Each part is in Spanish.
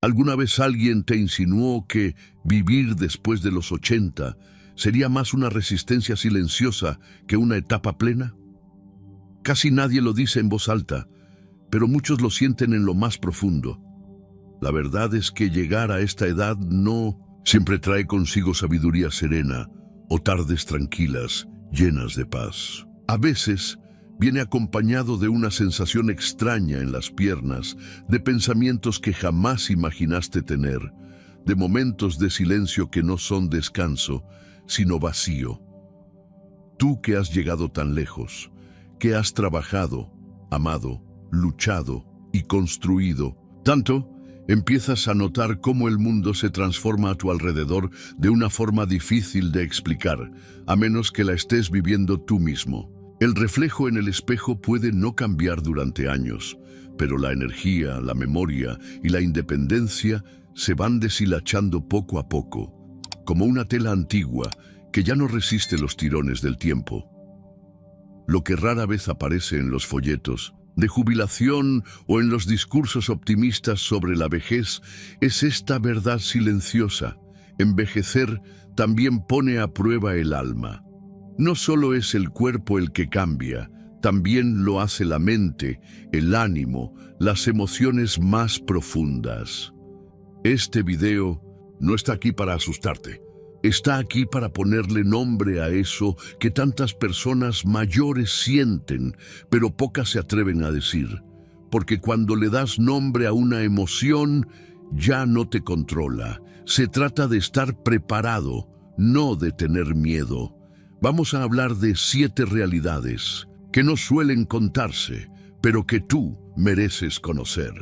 ¿Alguna vez alguien te insinuó que vivir después de los 80 sería más una resistencia silenciosa que una etapa plena? Casi nadie lo dice en voz alta, pero muchos lo sienten en lo más profundo. La verdad es que llegar a esta edad no siempre trae consigo sabiduría serena o tardes tranquilas, llenas de paz. A veces viene acompañado de una sensación extraña en las piernas, de pensamientos que jamás imaginaste tener, de momentos de silencio que no son descanso, sino vacío. Tú que has llegado tan lejos, que has trabajado, amado, luchado y construido tanto, empiezas a notar cómo el mundo se transforma a tu alrededor de una forma difícil de explicar, a menos que la estés viviendo tú mismo. El reflejo en el espejo puede no cambiar durante años, pero la energía, la memoria y la independencia se van deshilachando poco a poco, como una tela antigua que ya no resiste los tirones del tiempo. Lo que rara vez aparece en los folletos de jubilación o en los discursos optimistas sobre la vejez es esta verdad silenciosa. Envejecer también pone a prueba el alma. No solo es el cuerpo el que cambia, también lo hace la mente, el ánimo, las emociones más profundas. Este video no está aquí para asustarte. Está aquí para ponerle nombre a eso que tantas personas mayores sienten, pero pocas se atreven a decir. Porque cuando le das nombre a una emoción, ya no te controla. Se trata de estar preparado, no de tener miedo. Vamos a hablar de 7 realidades que no suelen contarse, pero que tú mereces conocer.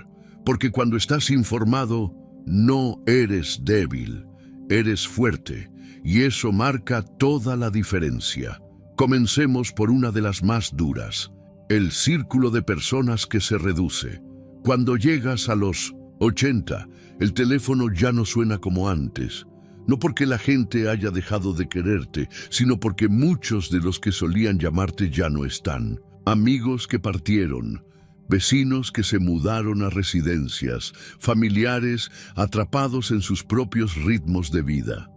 Porque cuando estás informado, no eres débil, eres fuerte, y eso marca toda la diferencia. Comencemos por una de las más duras, el círculo de personas que se reduce. Cuando llegas a los 80, el teléfono ya no suena como antes. No porque la gente haya dejado de quererte, sino porque muchos de los que solían llamarte ya no están. Amigos que partieron, vecinos que se mudaron a residencias, familiares atrapados en sus propios ritmos de vida.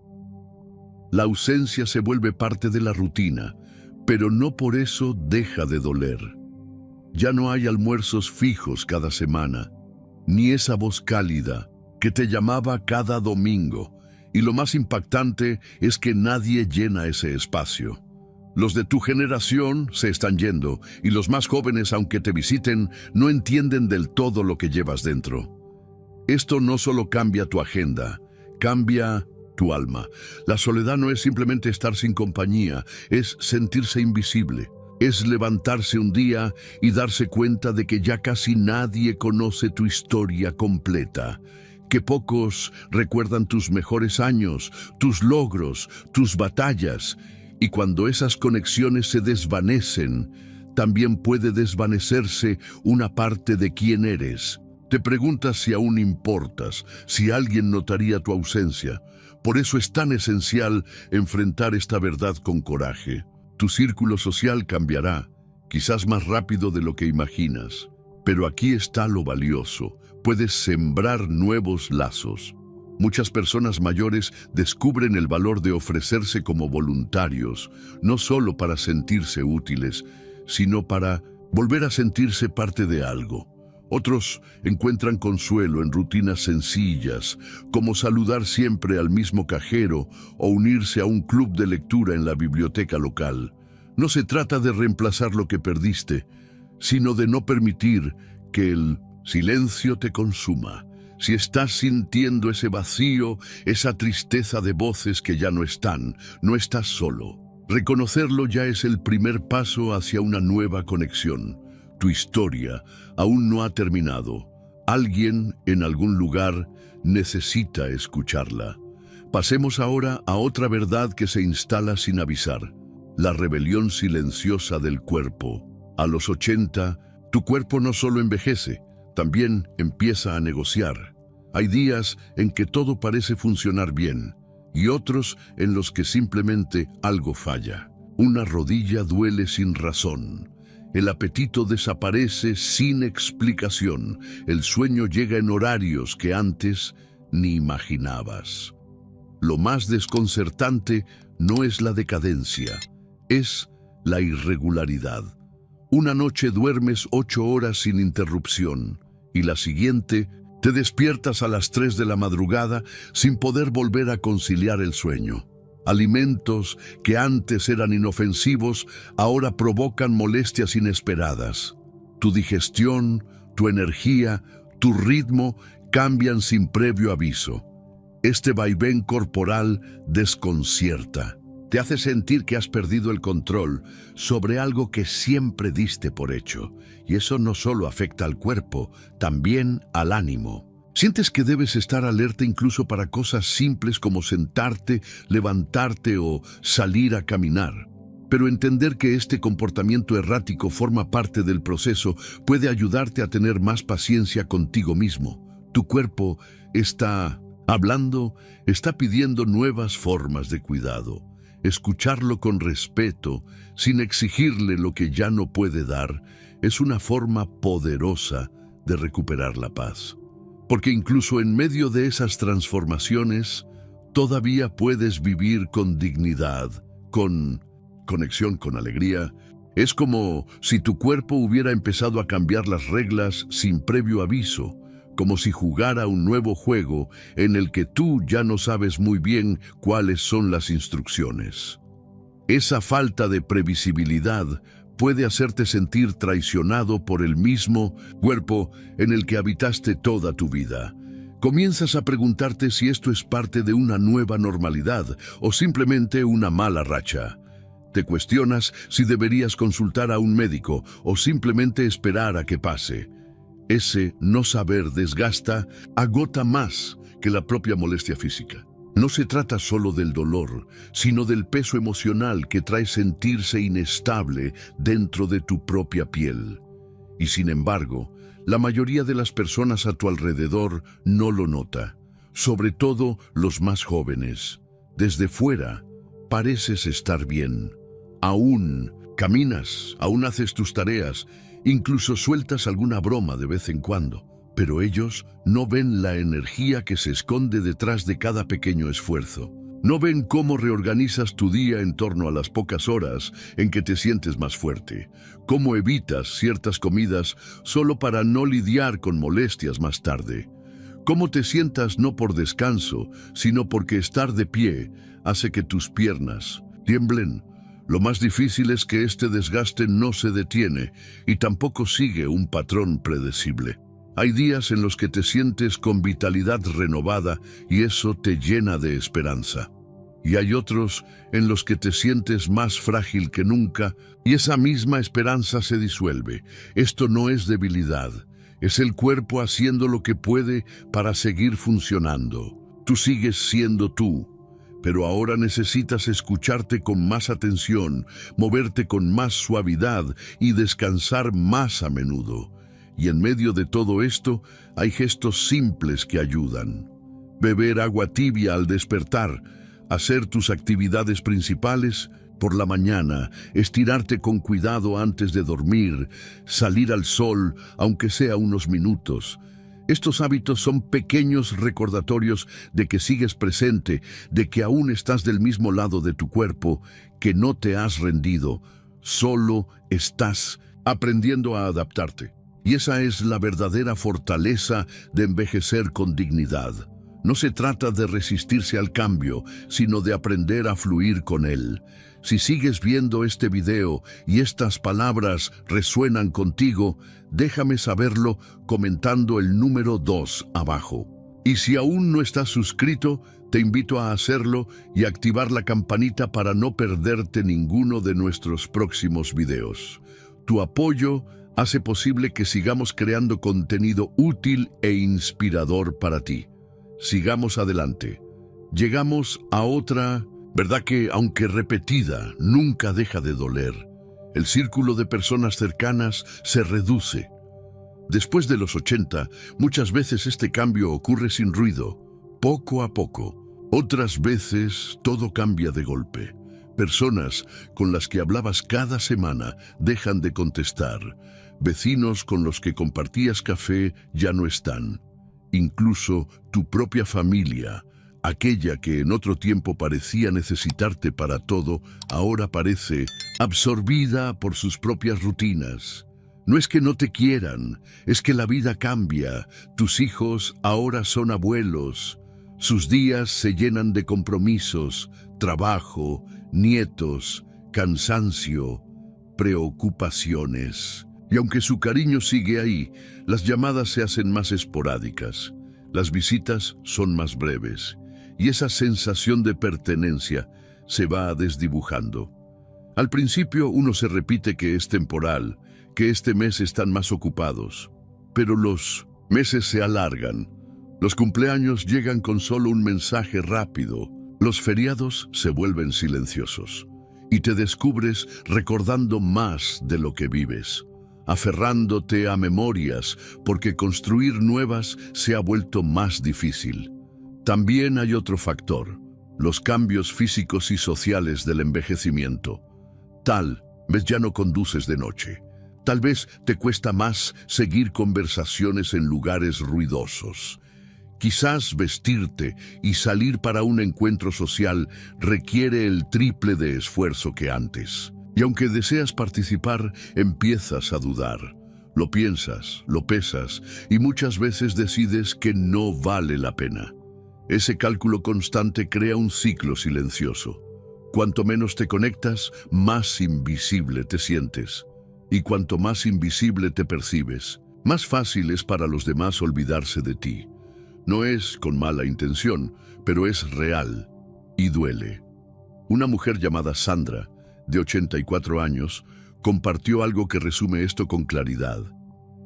La ausencia se vuelve parte de la rutina, pero no por eso deja de doler. Ya no hay almuerzos fijos cada semana, ni esa voz cálida que te llamaba cada domingo. Y lo más impactante es que nadie llena ese espacio. Los de tu generación se están yendo y los más jóvenes, aunque te visiten, no entienden del todo lo que llevas dentro. Esto no solo cambia tu agenda, cambia tu alma. La soledad no es simplemente estar sin compañía, es sentirse invisible. Es levantarse un día y darse cuenta de que ya casi nadie conoce tu historia completa. Que pocos recuerdan tus mejores años, tus logros, tus batallas. Y cuando esas conexiones se desvanecen, también puede desvanecerse una parte de quién eres. Te preguntas si aún importas, si alguien notaría tu ausencia. Por eso es tan esencial enfrentar esta verdad con coraje. Tu círculo social cambiará, quizás más rápido de lo que imaginas. Pero aquí está lo valioso. Puedes sembrar nuevos lazos. Muchas personas mayores descubren el valor de ofrecerse como voluntarios, no solo para sentirse útiles, sino para volver a sentirse parte de algo. Otros encuentran consuelo en rutinas sencillas, como saludar siempre al mismo cajero o unirse a un club de lectura en la biblioteca local. No se trata de reemplazar lo que perdiste, sino de no permitir que el silencio te consuma. Si estás sintiendo ese vacío, esa tristeza de voces que ya no están, no estás solo. Reconocerlo ya es el primer paso hacia una nueva conexión. Tu historia aún no ha terminado. Alguien en algún lugar necesita escucharla. Pasemos ahora a otra verdad que se instala sin avisar. La rebelión silenciosa del cuerpo. A los 80, tu cuerpo no solo envejece, también empieza a negociar. Hay días en que todo parece funcionar bien y otros en los que simplemente algo falla. Una rodilla duele sin razón El apetito desaparece sin explicación. El sueño llega en horarios que antes ni imaginabas. Lo más desconcertante no es la decadencia, es la irregularidad. Una noche duermes 8 horas sin interrupción y la siguiente te despiertas a las 3 de la madrugada sin poder volver a conciliar el sueño. Alimentos que antes eran inofensivos ahora provocan molestias inesperadas. Tu digestión, tu energía, tu ritmo cambian sin previo aviso. Este vaivén corporal desconcierta. Te hace sentir que has perdido el control sobre algo que siempre diste por hecho. Y eso no solo afecta al cuerpo, también al ánimo. Sientes que debes estar alerta incluso para cosas simples como sentarte, levantarte o salir a caminar. Pero entender que este comportamiento errático forma parte del proceso puede ayudarte a tener más paciencia contigo mismo. Tu cuerpo está hablando, está pidiendo nuevas formas de cuidado. Escucharlo con respeto, sin exigirle lo que ya no puede dar, es una forma poderosa de recuperar la paz. Porque incluso en medio de esas transformaciones, todavía puedes vivir con dignidad, con conexión, con alegría. Es como si tu cuerpo hubiera empezado a cambiar las reglas sin previo aviso, como si jugara un nuevo juego en el que tú ya no sabes muy bien cuáles son las instrucciones. Esa falta de previsibilidad puede hacerte sentir traicionado por el mismo cuerpo en el que habitaste toda tu vida. Comienzas a preguntarte si esto es parte de una nueva normalidad o simplemente una mala racha. Te cuestionas si deberías consultar a un médico o simplemente esperar a que pase. Ese no saber desgasta, agota más que la propia molestia física. No se trata solo del dolor, sino del peso emocional que trae sentirse inestable dentro de tu propia piel. Y sin embargo, la mayoría de las personas a tu alrededor no lo nota, sobre todo los más jóvenes. Desde fuera, pareces estar bien. Aún caminas, aún haces tus tareas, incluso sueltas alguna broma de vez en cuando. Pero ellos no ven la energía que se esconde detrás de cada pequeño esfuerzo. No ven cómo reorganizas tu día en torno a las pocas horas en que te sientes más fuerte. Cómo evitas ciertas comidas solo para no lidiar con molestias más tarde. Cómo te sientas no por descanso, sino porque estar de pie hace que tus piernas tiemblen. Lo más difícil es que este desgaste no se detiene y tampoco sigue un patrón predecible. Hay días en los que te sientes con vitalidad renovada y eso te llena de esperanza. Y hay otros en los que te sientes más frágil que nunca y esa misma esperanza se disuelve. Esto no es debilidad, es el cuerpo haciendo lo que puede para seguir funcionando. Tú sigues siendo tú, pero ahora necesitas escucharte con más atención, moverte con más suavidad y descansar más a menudo. Y en medio de todo esto, hay gestos simples que ayudan. Beber agua tibia al despertar, hacer tus actividades principales por la mañana, estirarte con cuidado antes de dormir, salir al sol, aunque sea unos minutos. Estos hábitos son pequeños recordatorios de que sigues presente, de que aún estás del mismo lado de tu cuerpo, que no te has rendido, solo estás aprendiendo a adaptarte. Y esa es la verdadera fortaleza de envejecer con dignidad. No se trata de resistirse al cambio, sino de aprender a fluir con él. Si sigues viendo este video y estas palabras resuenan contigo, déjame saberlo comentando el número 2 abajo. Y si aún no estás suscrito, te invito a hacerlo y activar la campanita para no perderte ninguno de nuestros próximos videos. Tu apoyo hace posible que sigamos creando contenido útil e inspirador para ti. Sigamos adelante. Llegamos a otra verdad que, aunque repetida, nunca deja de doler. El círculo de personas cercanas se reduce. Después de los 80, muchas veces este cambio ocurre sin ruido, poco a poco. Otras veces todo cambia de golpe. Personas con las que hablabas cada semana dejan de contestar. Vecinos con los que compartías café ya no están. Incluso tu propia familia, aquella que en otro tiempo parecía necesitarte para todo, ahora parece absorbida por sus propias rutinas. No es que no te quieran, es que la vida cambia. Tus hijos ahora son abuelos. Sus días se llenan de compromisos, trabajo, nietos, cansancio, preocupaciones. Y aunque su cariño sigue ahí, las llamadas se hacen más esporádicas, las visitas son más breves, y esa sensación de pertenencia se va desdibujando. Al principio uno se repite que es temporal, que este mes están más ocupados, pero los meses se alargan. Los cumpleaños llegan con solo un mensaje rápido, los feriados se vuelven silenciosos, y te descubres recordando más de lo que vives, aferrándote a memorias, porque construir nuevas se ha vuelto más difícil. También hay otro factor, los cambios físicos y sociales del envejecimiento. Tal vez ya no conduces de noche. Tal vez te cuesta más seguir conversaciones en lugares ruidosos. Quizás vestirte y salir para un encuentro social requiere el triple de esfuerzo que antes. Y aunque deseas participar, empiezas a dudar. Lo piensas, lo pesas y muchas veces decides que no vale la pena. Ese cálculo constante crea un ciclo silencioso. Cuanto menos te conectas, más invisible te sientes. Y cuanto más invisible te percibes, más fácil es para los demás olvidarse de ti. No es con mala intención, pero es real y duele. Una mujer llamada Sandra, de 84 años, compartió algo que resume esto con claridad.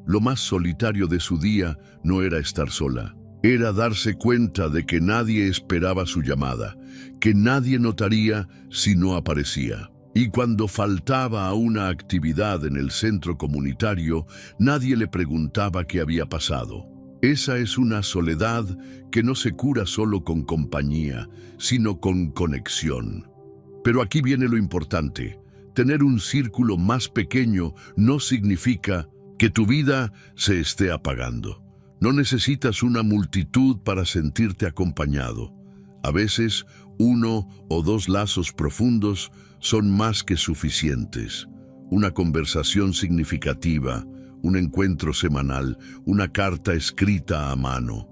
Lo más solitario de su día no era estar sola, era darse cuenta de que nadie esperaba su llamada, que nadie notaría si no aparecía. Y cuando faltaba a una actividad en el centro comunitario, nadie le preguntaba qué había pasado. Esa es una soledad que no se cura solo con compañía, sino con conexión. Pero aquí viene lo importante. Tener un círculo más pequeño no significa que tu vida se esté apagando. No necesitas una multitud para sentirte acompañado. A veces, 1 o 2 lazos profundos son más que suficientes. Una conversación significativa, un encuentro semanal, una carta escrita a mano.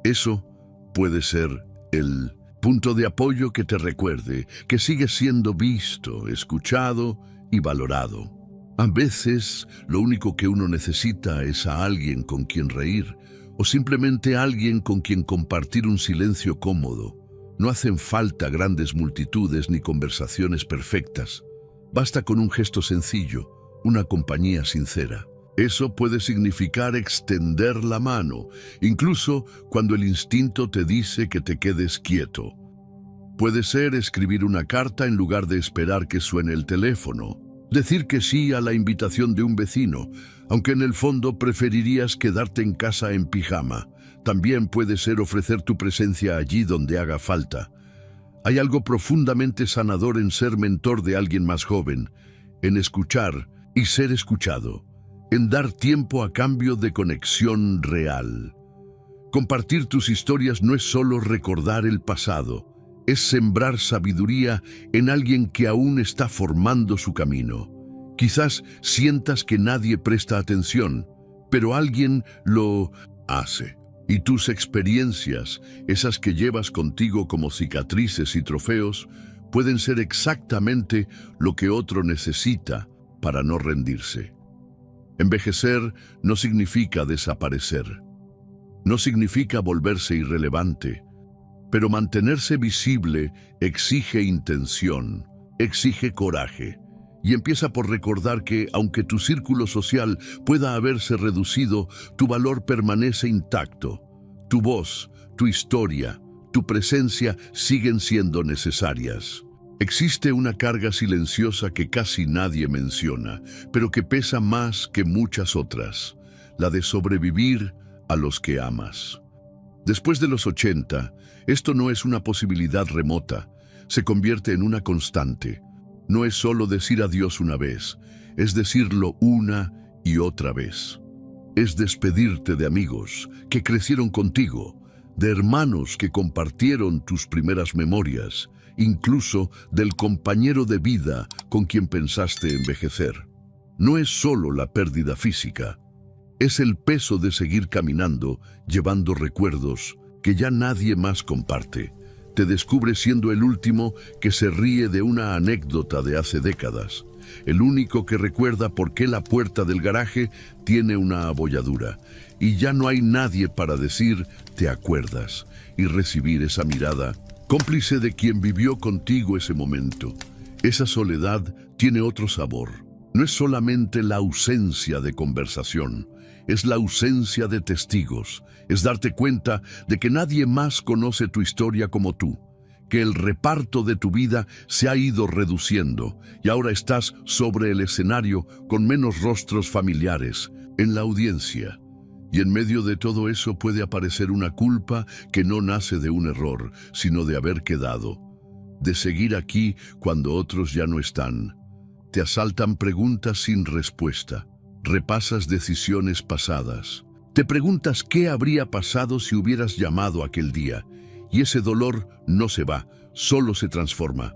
Eso puede ser el punto de apoyo que te recuerde que sigues siendo visto, escuchado y valorado. A veces, lo único que uno necesita es a alguien con quien reír o simplemente alguien con quien compartir un silencio cómodo. No hacen falta grandes multitudes ni conversaciones perfectas. Basta con un gesto sencillo, una compañía sincera. Eso puede significar extender la mano, incluso cuando el instinto te dice que te quedes quieto. Puede ser escribir una carta en lugar de esperar que suene el teléfono. Decir que sí a la invitación de un vecino, aunque en el fondo preferirías quedarte en casa en pijama. También puede ser ofrecer tu presencia allí donde haga falta. Hay algo profundamente sanador en ser mentor de alguien más joven, en escuchar y ser escuchado, en dar tiempo a cambio de conexión real. Compartir tus historias no es solo recordar el pasado, es sembrar sabiduría en alguien que aún está formando su camino. Quizás sientas que nadie presta atención, pero alguien lo hace. Y tus experiencias, esas que llevas contigo como cicatrices y trofeos, pueden ser exactamente lo que otro necesita para no rendirse. Envejecer no significa desaparecer. No significa volverse irrelevante. Pero mantenerse visible exige intención, exige coraje. Y empieza por recordar que, aunque tu círculo social pueda haberse reducido, tu valor permanece intacto. Tu voz, tu historia, tu presencia siguen siendo necesarias. Existe una carga silenciosa que casi nadie menciona, pero que pesa más que muchas otras, la de sobrevivir a los que amas. Después de los 80, esto no es una posibilidad remota, se convierte en una constante. No es solo decir adiós una vez, es decirlo una y otra vez. Es despedirte de amigos que crecieron contigo, de hermanos que compartieron tus primeras memorias, incluso del compañero de vida con quien pensaste envejecer. No es solo la pérdida física, es el peso de seguir caminando, llevando recuerdos que ya nadie más comparte. Te descubres siendo el último que se ríe de una anécdota de hace décadas, el único que recuerda por qué la puerta del garaje tiene una abolladura, y ya no hay nadie para decir «te acuerdas» y recibir esa mirada, cómplice de quien vivió contigo ese momento. Esa soledad tiene otro sabor. No es solamente la ausencia de conversación, es la ausencia de testigos, es darte cuenta de que nadie más conoce tu historia como tú, que el reparto de tu vida se ha ido reduciendo y ahora estás sobre el escenario con menos rostros familiares, en la audiencia. Y en medio de todo eso puede aparecer una culpa que no nace de un error, sino de haber quedado, de seguir aquí cuando otros ya no están. Te asaltan preguntas sin respuesta, repasas decisiones pasadas, te preguntas qué habría pasado si hubieras llamado aquel día, y ese dolor no se va, solo se transforma.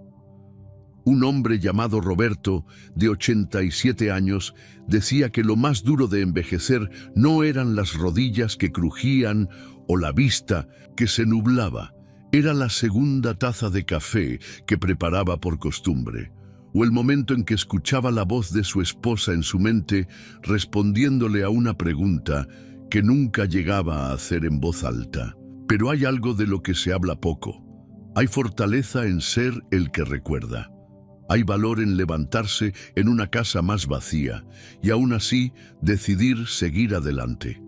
Un hombre llamado Roberto, de 87 años, decía que lo más duro de envejecer no eran las rodillas que crujían o la vista que se nublaba, era la segunda taza de café que preparaba por costumbre, o el momento en que escuchaba la voz de su esposa en su mente respondiéndole a una pregunta que nunca llegaba a hacer en voz alta. Pero hay algo de lo que se habla poco. Hay fortaleza en ser el que recuerda. Hay valor en levantarse en una casa más vacía y aún así decidir seguir adelante.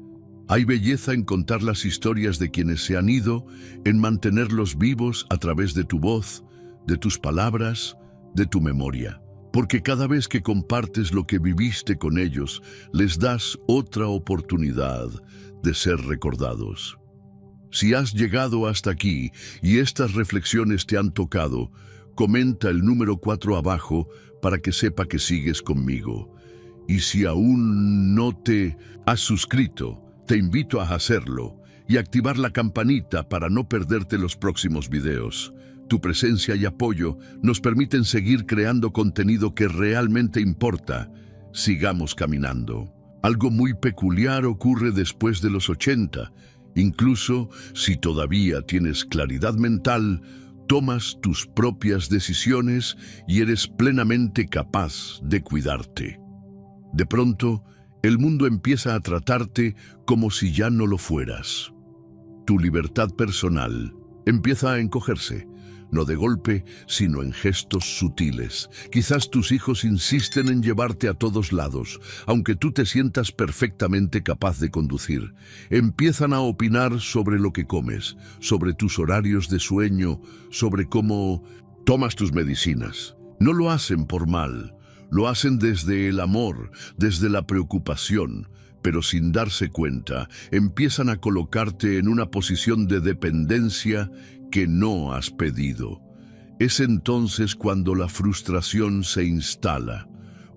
Hay belleza en contar las historias de quienes se han ido, en mantenerlos vivos a través de tu voz, de tus palabras, de tu memoria. Porque cada vez que compartes lo que viviste con ellos, les das otra oportunidad de ser recordados. Si has llegado hasta aquí y estas reflexiones te han tocado, comenta el número 4 abajo para que sepa que sigues conmigo. Y si aún no te has suscrito, te invito a hacerlo y activar la campanita para no perderte los próximos videos. Tu presencia y apoyo nos permiten seguir creando contenido que realmente importa. Sigamos caminando. Algo muy peculiar ocurre después de los 80. Incluso si todavía tienes claridad mental, tomas tus propias decisiones y eres plenamente capaz de cuidarte. De pronto, el mundo empieza a tratarte como si ya no lo fueras. Tu libertad personal empieza a encogerse, no de golpe, sino en gestos sutiles. Quizás tus hijos insisten en llevarte a todos lados, aunque tú te sientas perfectamente capaz de conducir. Empiezan a opinar sobre lo que comes, sobre tus horarios de sueño, sobre cómo tomas tus medicinas. No lo hacen por mal, lo hacen desde el amor, desde la preocupación, pero sin darse cuenta, empiezan a colocarte en una posición de dependencia que no has pedido. Es entonces cuando la frustración se instala,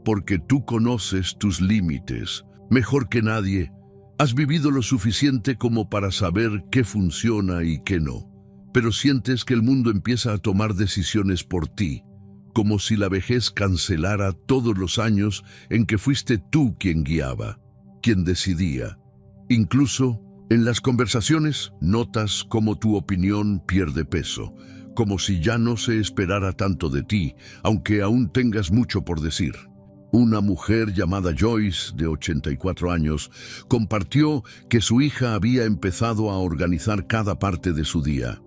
porque tú conoces tus límites mejor que nadie. Has vivido lo suficiente como para saber qué funciona y qué no, pero sientes que el mundo empieza a tomar decisiones por ti, como si la vejez cancelara todos los años en que fuiste tú quien guiaba, quien decidía. Incluso en las conversaciones notas cómo tu opinión pierde peso, como si ya no se esperara tanto de ti, aunque aún tengas mucho por decir. Una mujer llamada Joyce, de 84 años, compartió que su hija había empezado a organizar cada parte de su día,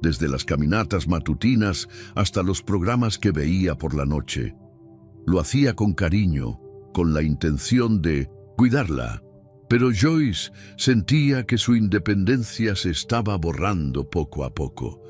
desde las caminatas matutinas hasta los programas que veía por la noche. Lo hacía con cariño, con la intención de cuidarla. Pero Joyce sentía que su independencia se estaba borrando poco a poco.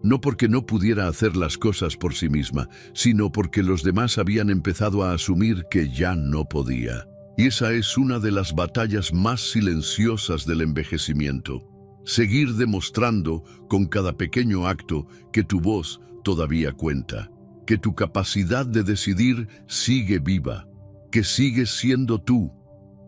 No porque no pudiera hacer las cosas por sí misma, sino porque los demás habían empezado a asumir que ya no podía. Y esa es una de las batallas más silenciosas del envejecimiento. Seguir demostrando con cada pequeño acto que tu voz todavía cuenta, que tu capacidad de decidir sigue viva, que sigues siendo tú.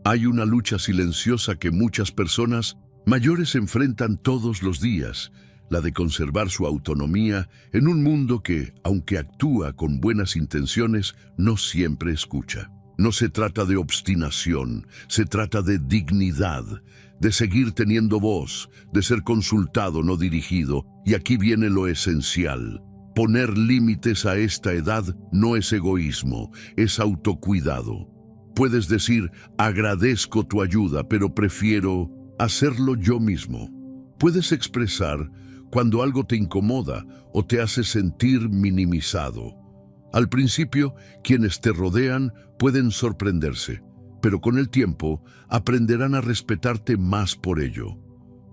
Hay una lucha silenciosa que muchas personas mayores enfrentan todos los días, la de conservar su autonomía en un mundo que, aunque actúa con buenas intenciones, no siempre escucha. No se trata de obstinación, se trata de dignidad, de seguir teniendo voz, de ser consultado, no dirigido. Y aquí viene lo esencial. Poner límites a esta edad no es egoísmo, es autocuidado. Puedes decir, agradezco tu ayuda, pero prefiero hacerlo yo mismo. Puedes expresar cuando algo te incomoda o te hace sentir minimizado. Al principio, quienes te rodean pueden sorprenderse, pero con el tiempo aprenderán a respetarte más por ello.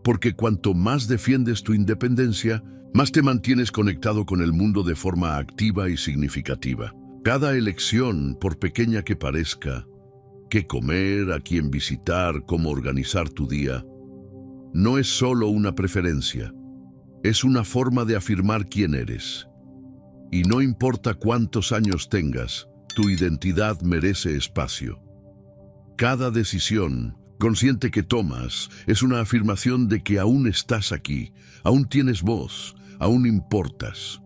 Porque cuanto más defiendes tu independencia, más te mantienes conectado con el mundo de forma activa y significativa. Cada elección, por pequeña que parezca, qué comer, a quién visitar, cómo organizar tu día, no es solo una preferencia, es una forma de afirmar quién eres. Y no importa cuántos años tengas, tu identidad merece espacio. Cada decisión consciente que tomas es una afirmación de que aún estás aquí, aún tienes voz, aún importas.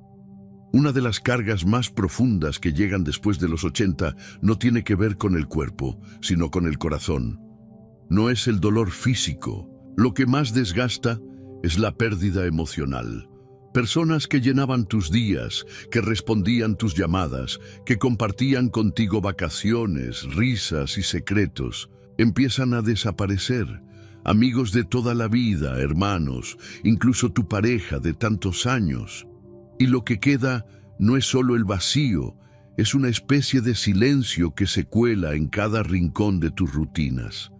Una de las cargas más profundas que llegan después de los 80 no tiene que ver con el cuerpo, sino con el corazón. No es el dolor físico. Lo que más desgasta es la pérdida emocional. Personas que llenaban tus días, que respondían tus llamadas, que compartían contigo vacaciones, risas y secretos, empiezan a desaparecer. Amigos de toda la vida, hermanos, incluso tu pareja de tantos años. Y lo que queda no es solo el vacío, es una especie de silencio que se cuela en cada rincón de tus rutinas.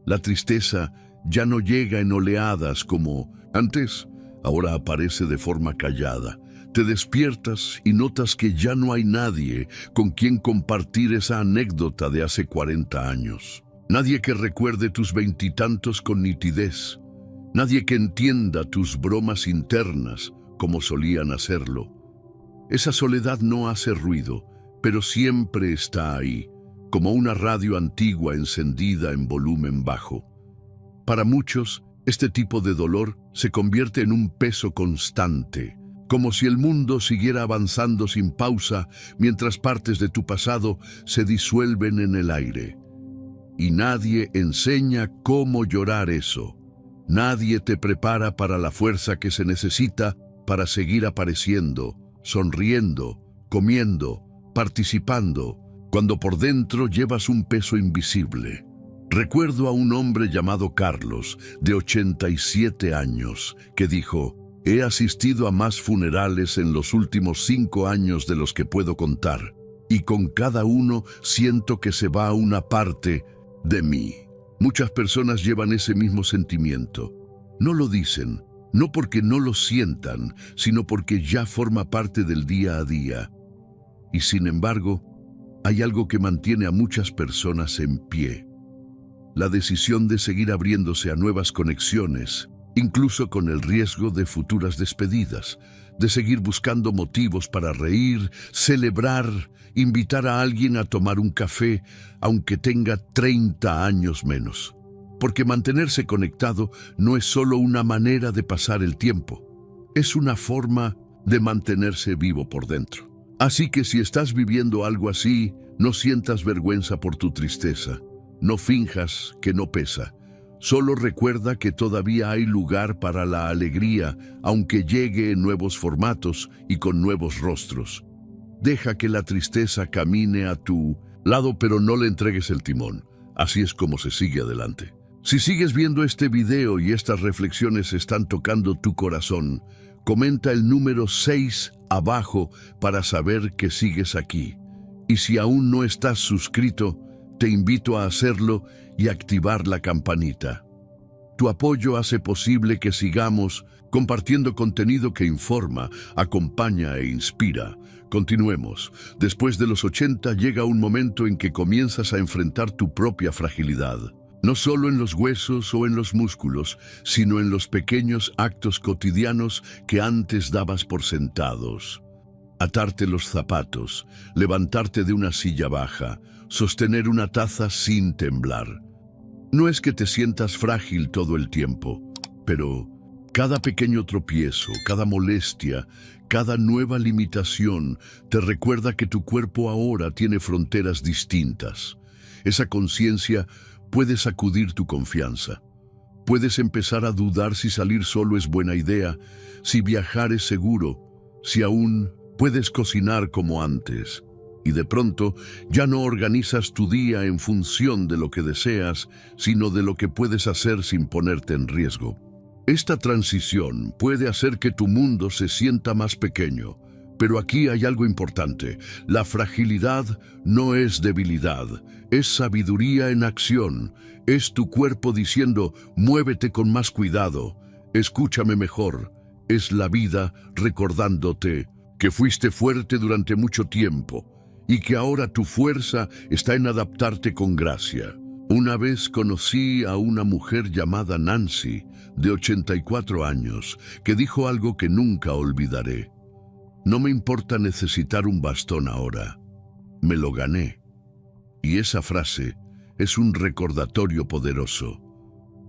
La tristeza ya no llega en oleadas como antes, ahora aparece de forma callada. Te despiertas y notas que ya no hay nadie con quien compartir esa anécdota de hace 40 años. Nadie que recuerde tus veintitantos con nitidez. Nadie que entienda tus bromas internas como solían hacerlo. Esa soledad no hace ruido, pero siempre está ahí, como una radio antigua encendida en volumen bajo. Para muchos, este tipo de dolor se convierte en un peso constante, como si el mundo siguiera avanzando sin pausa mientras partes de tu pasado se disuelven en el aire. Y nadie enseña cómo llorar eso. Nadie te prepara para la fuerza que se necesita para seguir apareciendo, sonriendo, comiendo, participando, cuando por dentro llevas un peso invisible. Recuerdo a un hombre llamado Carlos, de 87 años, que dijo: «He asistido a más funerales en los últimos 5 años de los que puedo contar, y con cada uno siento que se va una parte de mí». Muchas personas llevan ese mismo sentimiento. No lo dicen, no porque no lo sientan, sino porque ya forma parte del día a día. Y sin embargo, hay algo que mantiene a muchas personas en pie. La decisión de seguir abriéndose a nuevas conexiones, incluso con el riesgo de futuras despedidas, de seguir buscando motivos para reír, celebrar, invitar a alguien a tomar un café, aunque tenga 30 años menos. Porque mantenerse conectado no es solo una manera de pasar el tiempo, es una forma de mantenerse vivo por dentro. Así que si estás viviendo algo así, no sientas vergüenza por tu tristeza. No finjas que no pesa. Solo recuerda que todavía hay lugar para la alegría, aunque llegue en nuevos formatos y con nuevos rostros. Deja que la tristeza camine a tu lado, pero no le entregues el timón. Así es como se sigue adelante. Si sigues viendo este video y estas reflexiones están tocando tu corazón, comenta el número 6 abajo para saber que sigues aquí. Y si aún no estás suscrito, te invito a hacerlo y activar la campanita. Tu apoyo hace posible que sigamos compartiendo contenido que informa, acompaña e inspira. Continuemos. Después de los 80 llega un momento en que comienzas a enfrentar tu propia fragilidad. No solo en los huesos o en los músculos, sino en los pequeños actos cotidianos que antes dabas por sentados. atarte los zapatos, levantarte de una silla baja, sostener una taza sin temblar. No es que te sientas frágil todo el tiempo, pero cada pequeño tropiezo, cada molestia, cada nueva limitación te recuerda que tu cuerpo ahora tiene fronteras distintas. Esa conciencia puede sacudir tu confianza. Puedes empezar a dudar si salir solo es buena idea, si viajar es seguro, si aún puedes cocinar como antes. Y de pronto ya no organizas tu día en función de lo que deseas, sino de lo que puedes hacer sin ponerte en riesgo. Esta transición puede hacer que tu mundo se sienta más pequeño, pero aquí hay algo importante. La fragilidad no es debilidad, es sabiduría en acción. Es tu cuerpo diciendo, muévete con más cuidado, escúchame mejor. Es la vida recordándote que fuiste fuerte durante mucho tiempo y que ahora tu fuerza está en adaptarte con gracia. Una vez conocí a una mujer llamada Nancy, de 84 años, que dijo algo que nunca olvidaré. No me importa necesitar un bastón ahora, me lo gané. Y esa frase es un recordatorio poderoso.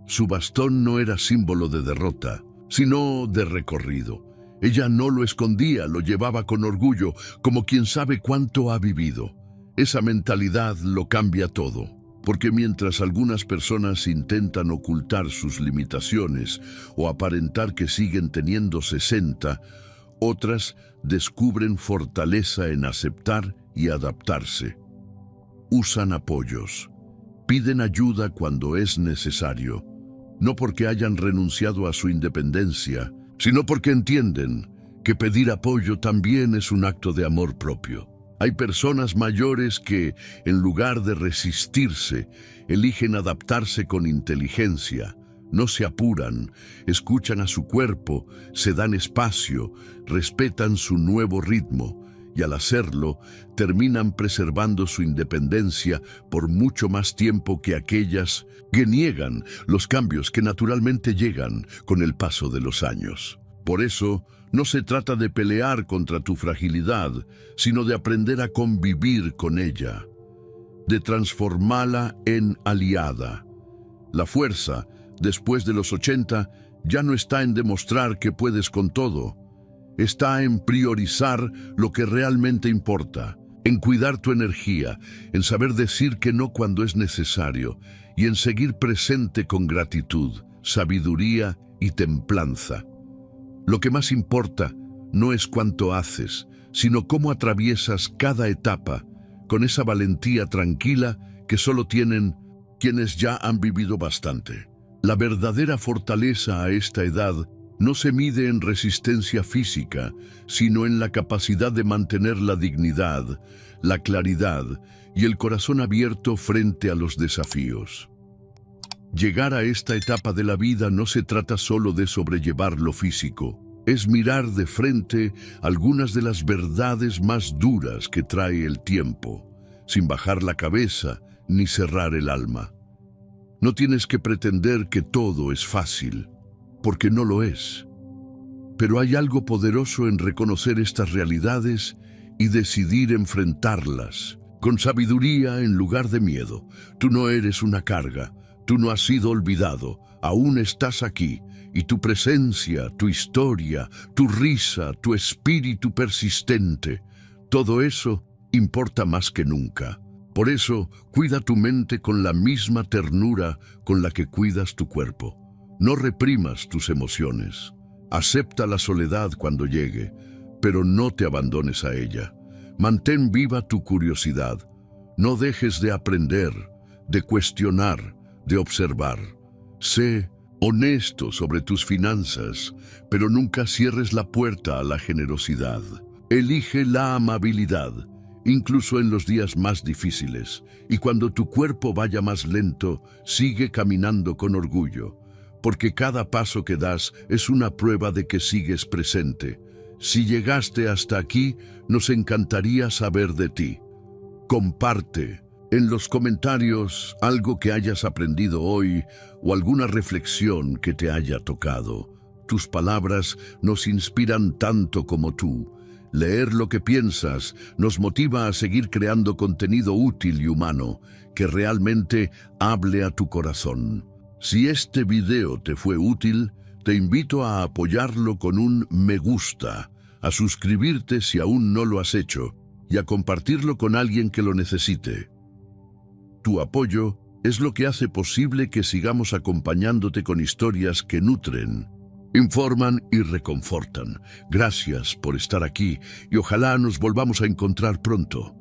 Su bastón no era símbolo de derrota, sino de recorrido. Ella no lo escondía, lo llevaba con orgullo, como quien sabe cuánto ha vivido. Esa mentalidad lo cambia todo, porque mientras algunas personas intentan ocultar sus limitaciones o aparentar que siguen teniendo 60, otras descubren fortaleza en aceptar y adaptarse. Usan apoyos, piden ayuda cuando es necesario, no porque hayan renunciado a su independencia, sino porque entienden que pedir apoyo también es un acto de amor propio. Hay personas mayores que, en lugar de resistirse, eligen adaptarse con inteligencia. No se apuran, escuchan a su cuerpo, se dan espacio, respetan su nuevo ritmo y al hacerlo terminan preservando su independencia por mucho más tiempo que aquellas que niegan los cambios que naturalmente llegan con el paso de los años. Por eso, no se trata de pelear contra tu fragilidad, sino de aprender a convivir con ella, de transformarla en aliada. La fuerza, después de los 80, ya no está en demostrar que puedes con todo. Está en priorizar lo que realmente importa, en cuidar tu energía, en saber decir que no cuando es necesario y en seguir presente con gratitud, sabiduría y templanza. Lo que más importa no es cuánto haces, sino cómo atraviesas cada etapa con esa valentía tranquila que solo tienen quienes ya han vivido bastante. La verdadera fortaleza a esta edad no se mide en resistencia física, sino en la capacidad de mantener la dignidad, la claridad y el corazón abierto frente a los desafíos. Llegar a esta etapa de la vida no se trata solo de sobrellevar lo físico, es mirar de frente algunas de las verdades más duras que trae el tiempo, sin bajar la cabeza ni cerrar el alma. No tienes que pretender que todo es fácil, porque no lo es. Pero hay algo poderoso en reconocer estas realidades y decidir enfrentarlas, con sabiduría en lugar de miedo. Tú no eres una carga, tú no has sido olvidado, aún estás aquí, y tu presencia, tu historia, tu risa, tu espíritu persistente, todo eso importa más que nunca. Por eso, cuida tu mente con la misma ternura con la que cuidas tu cuerpo. No reprimas tus emociones. Acepta la soledad cuando llegue, pero no te abandones a ella. Mantén viva tu curiosidad. No dejes de aprender, de cuestionar, de observar. Sé honesto sobre tus finanzas, pero nunca cierres la puerta a la generosidad. Elige la amabilidad, incluso en los días más difíciles, y cuando tu cuerpo vaya más lento, sigue caminando con orgullo, porque cada paso que das es una prueba de que sigues presente. Si llegaste hasta aquí, nos encantaría saber de ti. Comparte en los comentarios algo que hayas aprendido hoy o alguna reflexión que te haya tocado. Tus palabras nos inspiran tanto como tú. Leer lo que piensas nos motiva a seguir creando contenido útil y humano, que realmente hable a tu corazón. Si este video te fue útil, te invito a apoyarlo con un me gusta, a suscribirte si aún no lo has hecho y a compartirlo con alguien que lo necesite. Tu apoyo es lo que hace posible que sigamos acompañándote con historias que nutren, informan y reconfortan. Gracias por estar aquí y ojalá nos volvamos a encontrar pronto.